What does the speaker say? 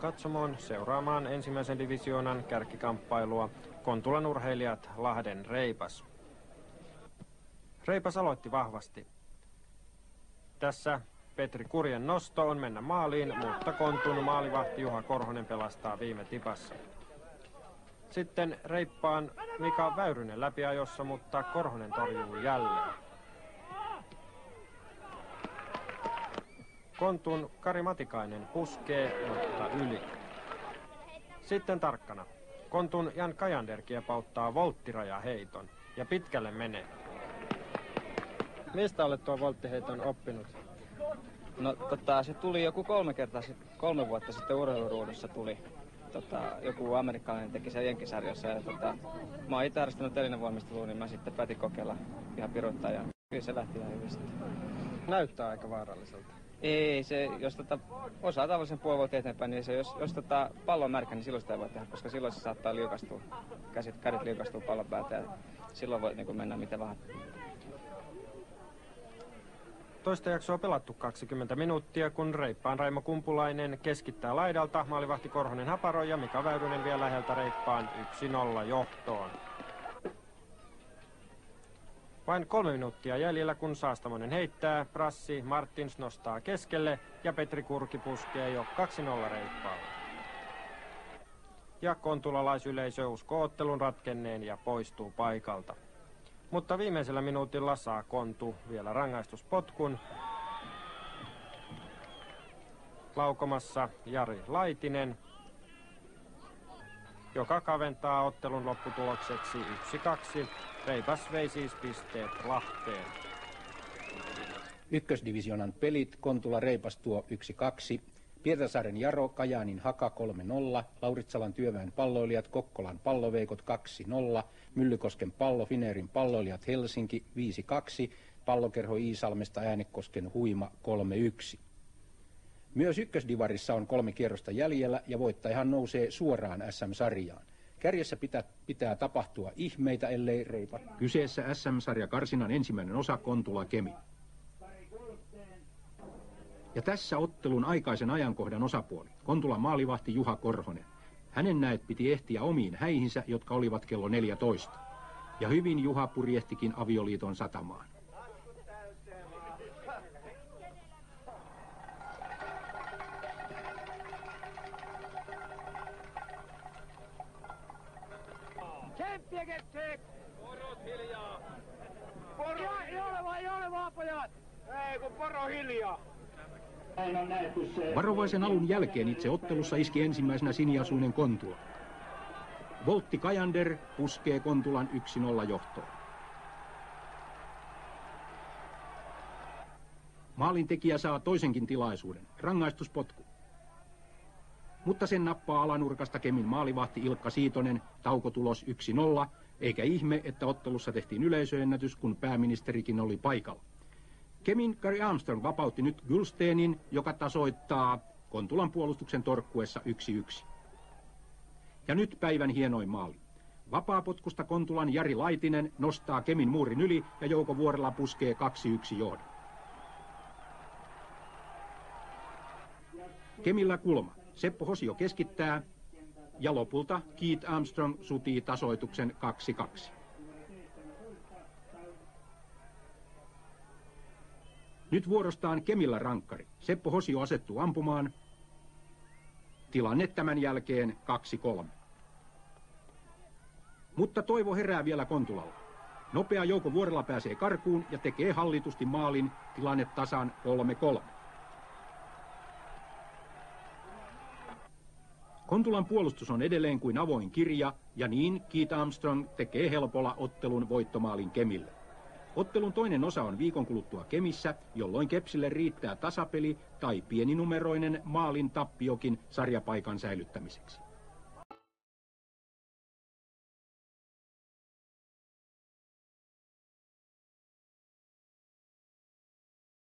katsomoon seuraamaan ensimmäisen divisioonan kärkikamppailua Kontulan urheilijat Lahden Reipas. Reipas aloitti vahvasti. Tässä Petri Kurjen nosto on mennä maaliin, mutta Kontun maalivahti Juha Korhonen pelastaa viime tipassa. Sitten Reippaan Mika Väyrynen läpiajossa, mutta Korhonen torjuu jälleen. Kontun Kari Matikainen puskee, mutta yli. Sitten tarkkana. Kontun Jan Kajander kiepauttaa volttirajaheiton ja pitkälle menee. Mistä olet tuon volttiheiton oppinut? No se tuli joku 3 vuotta sitten urheiluruudussa tuli. Joku amerikkalainen teki sen jenkisarjassa ja mä oon itse harrastanut telinevoimistelua, niin mä sitten päätin kokeilla ihan piruuttaa ja kyllä se lähti ihan hyvin sitten. Näyttää aika vaaralliselta. Ei, se, jos osaa tavallisen puolivuotta eteenpäin, niin se, jos pallo on märkä, niin silloin sitä ei voi tehdä, koska silloin se saattaa liukastua, kädet liukastuu pallon päältä ja silloin voi niin mennä mitä vähän. Toista jaksoa pelattu 20 minuuttia, kun Reippaan Raimo Kumpulainen keskittää laidalta, maalivahti Korhonen haparoi ja Mika Väyrynen vie läheltä Reippaan 1-0 johtoon. Vain 3 minuuttia jäljellä, kun Saastamoinen heittää, Prassi Martins nostaa keskelle ja Petri Kurki puskee jo 2-0 Reippaalle. Ja kontulalaisyleisö uskoo ottelun ratkenneen ja poistuu paikalta. Mutta viimeisellä minuutilla saa Kontu vielä rangaistuspotkun. Laukomassa Jari Laitinen, joka kaventaa ottelun lopputulokseksi 1-2. Reipas vei siis pisteet Lahteen. Ykkösdivisionan pelit: Kontula Reipas tuo 1-2. Pietarsaaren Jaro Kajaanin Haka 3-0, Lauritsalan Työväen Palloilijat Kokkolan Palloveikot 2-0, Myllykosken Pallo Fineerin Palloilijat Helsinki 5-2, Pallokerho Iisalmesta Äänekosken Huima 3-1. Myös ykkösdivarissa on 3 kierrosta jäljellä ja voittajahan nousee suoraan SM-sarjaan. Kärjessä pitää tapahtua ihmeitä, ellei Reipas. Kyseessä SM-sarja karsinan ensimmäinen osa Kontula Kemi. Ja tässä ottelun aikaisen ajankohdan osapuoli, Kontulan maalivahti Juha Korhonen. Hänen näet piti ehtiä omiin häihinsä, jotka olivat kello 14. Ja hyvin Juha purjehtikin avioliiton satamaan. Tsemppiä kettiin! Porot hiljaa! Ei ole vaan pojat! Ei kun poro hiljaa! Varovaisen alun jälkeen itse ottelussa iski ensimmäisenä siniasuinen Kontula. Voltti Kajander puskee Kontulan 1-0 johtoon. Maalintekijä saa toisenkin tilaisuuden, rangaistuspotku. Mutta sen nappaa alanurkasta Kemin maalivahti Ilkka Siitonen, taukotulos 1-0, eikä ihme, että ottelussa tehtiin yleisöennätys, kun pääministerikin oli paikalla. Kemin Gary Armstrong vapautti nyt Gulstenin, joka tasoittaa Kontulan puolustuksen torkkuessa 1-1. Ja nyt päivän hienoin maali. Vapaapotkusta Kontulan Jari Laitinen nostaa Kemin muurin yli ja Jouko Vuorela puskee 2-1 johdon. Kemillä kulma. Seppo Hosio keskittää ja lopulta Keith Armstrong sutii tasoituksen 2-2. Nyt vuorostaan Kemillä rankkari. Seppo Hosio asettuu ampumaan. Tilanne tämän jälkeen 2-3. Mutta toivo herää vielä Kontulalla. Nopea Jouko Vuorela pääsee karkuun ja tekee hallitusti maalin, tilanne tasan 3-3. Kontulan puolustus on edelleen kuin avoin kirja ja niin Keith Armstrong tekee helpolla ottelun voittomaalin Kemille. Ottelun toinen osa on viikon kuluttua Kemissä, jolloin Kepsille riittää tasapeli tai pieninumeroinen maalin tappiokin sarjapaikan säilyttämiseksi.